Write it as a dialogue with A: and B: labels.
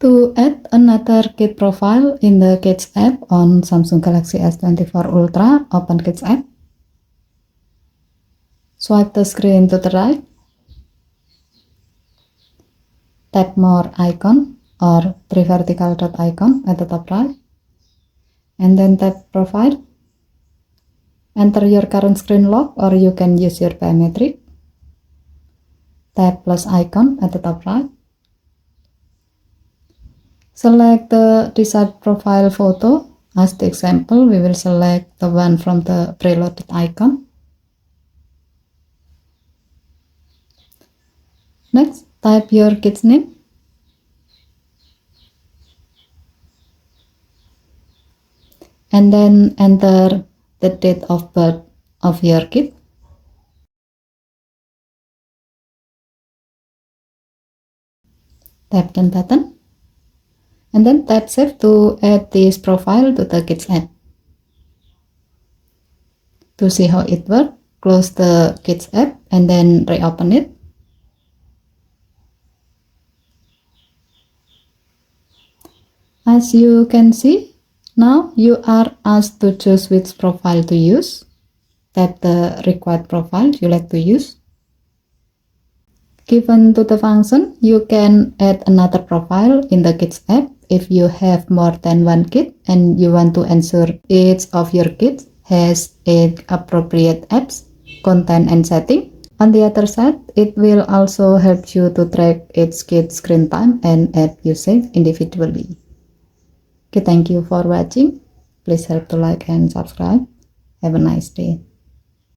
A: To add another Kit profile in the Kits app on Samsung Galaxy S24 Ultra, open Kits app. Swipe the screen to the right. Tap more icon or three vertical dot icon at the top right. And then tap profile. Enter your current screen lock or you can use your biometric. Tap plus icon at the top right. Select the desired profile photo. As the example, we will select the one from the preloaded icon. Next, type your kid's name. And then enter the date of birth of your kid. Tap done button. And then tap save to add this profile to the Kits app. To see how it works, close the Kits app and then reopen it. As you can see, now you are asked to choose which profile to use. Tap the required profile you like to use. Given to the function, you can add another profile in the Kits app if you have more than one kid and you want to ensure each of your kids has appropriate apps, content, and setting. On the other side, it will also help you to track each kid's screen time and app usage individually. Okay, thank you for watching. Please help to like and subscribe. Have a nice day.